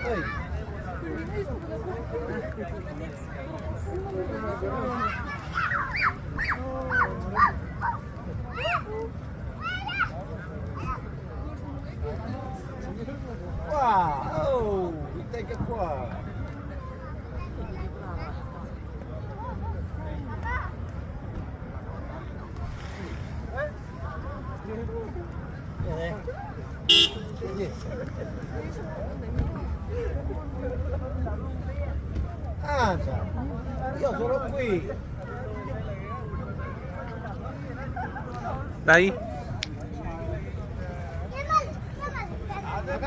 Oi. Wah, oh, kita ke kuah. Ah, io sono qui. Dai. Ada